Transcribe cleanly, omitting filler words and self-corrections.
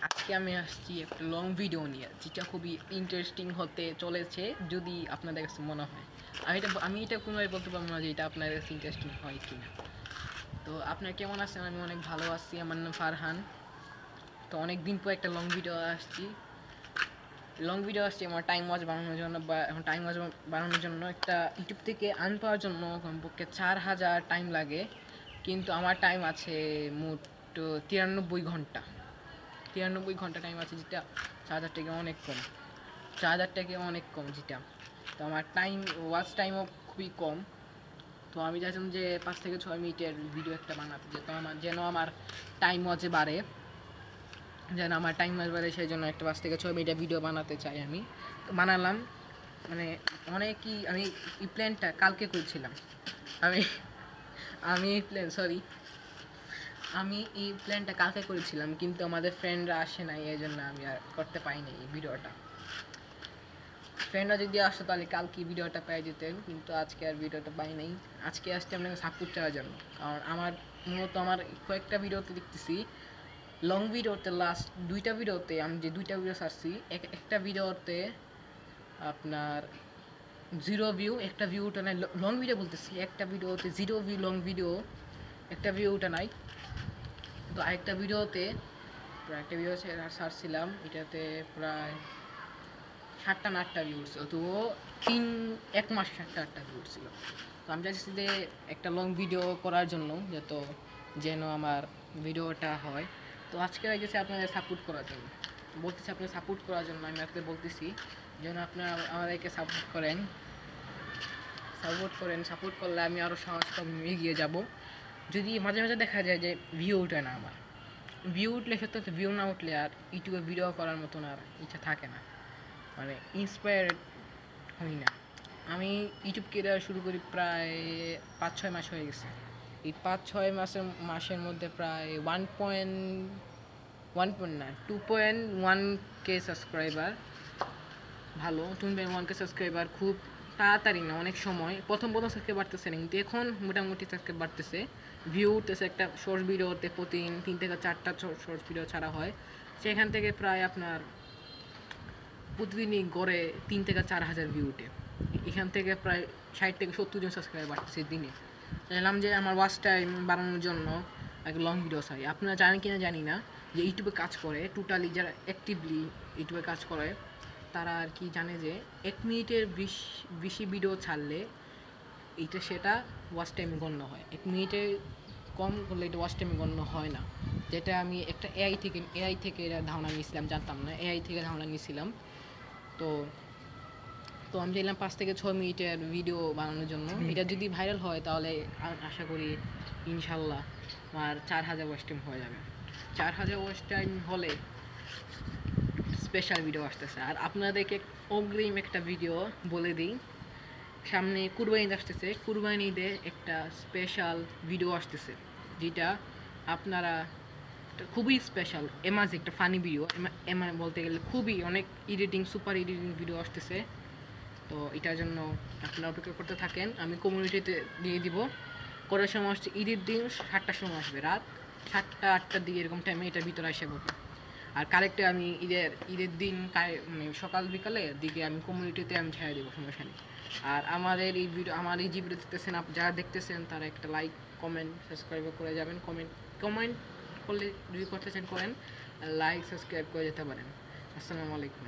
আজকে আমি আসছি একটা লং ভিডিও নিয়ে, যেটা খুবই ইন্টারেস্টিং হতে চলেছে যদি আপনাদের কাছে মনে হয়। আমি এটা কোনোভাবে বলতে পারবো না যে এটা আপনাদের কাছে ইন্টারেস্টিং হয় কি না। তো আপনারা কেমন আছেন? আমি অনেক ভালো আছি। আমার নাম ফারহান। তো অনেক দিন পর একটা লং ভিডিও আসছি আমার টাইম ওয়াচ বানানোর জন্য, বা এখন টাইম ওয়াচ বানানোর জন্য একটা ইউটিউব থেকে পাওয়ার জন্য কমপক্ষে 4000 টাইম লাগে। কিন্তু আমার টাইম আছে মোট 93 ঘন্টা। 93 ঘন্টা টাইম আছে, যেটা 4000 থেকে অনেক কম। 4000 থেকে অনেক কম যেটা। তো আমার ওয়াচ টাইমও খুবই কম। তো আমি চাইছিলাম যে 5 থেকে 6 মিনিটের ভিডিও একটা বানাতে, যেন আমার টাইম ওয়াচে বাড়ে, সেই জন্য একটা 5 থেকে 6 মিনিটের ভিডিও বানাতে চাই আমি। তো বানালাম, মানে আমি এই প্ল্যানটা কালকে করেছিলাম। আমি আমি এই প্ল্যান সরি আমি এই প্ল্যানটা কালকে করেছিলাম, কিন্তু আমাদের ফ্রেন্ডরা আসে নাই, এই জন্য আমি আর করতে পাইনি এই ভিডিওটা। ফ্রেন্ডরা যদি আসতো তাহলে কালকে ভিডিওটা পেয়ে যেতেন, কিন্তু আজকে আর ভিডিওটা পাই নাই। আজকে আসতে আপনাকে সাপোর্ট চাওয়ার জন্য, কারণ আমার কয়েকটা ভিডিওতে দেখতেছি লং ভিডিওতে, লাস্ট 2টা ভিডিওতে আমি যে 2টা ভিডিও ছাড়ছি, একটা ভিডিওতে আপনার 0 ভিউ, একটা ভিউ ওঠে নাই। লং ভিডিও বলতেছি, একটা ভিডিওতে 0 ভিউ, লং ভিডিও একটা ভিউ ওঠে নাই। তো আরেকটা ভিডিওতে ছাড়ছিলাম, এটাতে প্রায় 7টা না 8টা ভিউ উঠছিল। তো এক মাসে 7টা 8টা ভিউ উঠছিল। তো আমি চাইছি যে একটা লং ভিডিও করার জন্য যেন আমার ভিডিওটা হয়। তো আজকে গেছি আপনাদের সাপোর্ট করার জন্য, আপনাদের সাপোর্ট করার জন্য আমি আপনাদের বলতেছি যেন আপনারা আমাদেরকে সাপোর্ট করলে আমি আরও সাহস এগিয়ে যাব। যদি মাঝে মাঝে দেখা যায় যে ভিউ ওঠে না, আমার ভিউ উঠলে সত্যি, ভিউ না উঠলে আর ইউটিউবে ভিডিও করার মতন আর ইচ্ছা থাকে না, মানে ইন্সপায়ার্ড হই না। আমি ইউটিউব কেরিয়ার শুরু করি প্রায় 5-6 মাস হয়ে গেছে। এই 5-6 মাসের মধ্যে প্রায় 2.1K সাবস্ক্রাইবার। ভালো, 2.1K সাবস্ক্রাইবার খুব তাড়াতাড়ি না, অনেক সময় প্রথম সাবস্ক্রাইব বাড়তেছে না, কিন্তু এখন মোটামুটি সাবস্ক্রাইব বাড়তেছে। ভিউ উঠতেছে, একটা শর্ট ভিডিওতে প্রতিদিন 3 থেকে 4টা শর্ট ভিডিও ছাড়া হয়, সেখান থেকে প্রায় আপনার প্রতিদিনই গড়ে 3 থেকে 4 হাজার ভিউ উঠে। এখান থেকে প্রায় 60 থেকে 70 জন সাবস্ক্রাইবার বাড়তেছে দিনে। চাইলাম যে আমার ওয়াচ টাইম বাড়ানোর জন্য একটা লং ভিডিও চাই। আপনারা জানেন কিনা জানি না যে ইউটিউবে কাজ করে, টোটালি যারা অ্যাক্টিভলি ইউটিউবে কাজ করে তারা আর কি জানে যে 1 মিনিটের বেশি ভিডিও ছাড়লে সেটা ওয়াচ টাইমে গণ্য হয়। 1 মিনিটের কম করলে এটা ওয়াচ টাইমে গণ্য হয় না। যেটা আমি একটা এআই থেকে এটা ধারণা নিয়েছিলাম, জানতাম না, এআই থেকে ধারণা নিয়েছিলাম। তো তো আমি চাইলাম 5 থেকে 6 মিনিটের ভিডিও বানানোর জন্য। এটা যদি ভাইরাল হয় তাহলে আশা করি ইনশাল্লাহ আমার 4000 ওয়াচ টাইম হয়ে যাবে। 4000 ওয়াচ টাইম হলে স্পেশাল ভিডিও আসতেছে। আর আপনাদেরকে অগ্রিম একটা ভিডিও বলে দিই, সামনে কুরবানি আসতেছে। কুরবানি ঈদে একটা স্পেশাল ভিডিও আসতেছে, যেটা আপনারা খুবই স্পেশাল, একটা ফানি ভিডিও, বলতে গেলে খুবই অনেক সুপার এডিটিং ভিডিও আসতেছে। তো এটার জন্য আপনারা অপেক্ষা করতে থাকেন, আমি কমিউনিটিতে দিয়ে দিব। করার সময় আসছে ঈদের দিন 7টার সময় আসবে, রাত 7টা-8টার দিকে এরকম টাইমে এটার ভিতরে আসে পড়বে। আর কারেক্টে আমি ঈদের দিন সকাল বিকালের দিকে আমি কমিউনিটিতে ছেড়ে দেবো, সমস্যা নেই। আর আমার এই যে ভিডিও দেখতেছেন, যারা দেখতেছেন তারা একটা লাইক, কমেন্ট, সাবস্ক্রাইব করে যাবেন। কমেন্ট করলে যদি করতে চান করেন, লাইক সাবস্ক্রাইব করে যেতে পারেন। আসসালামু আলাইকুম।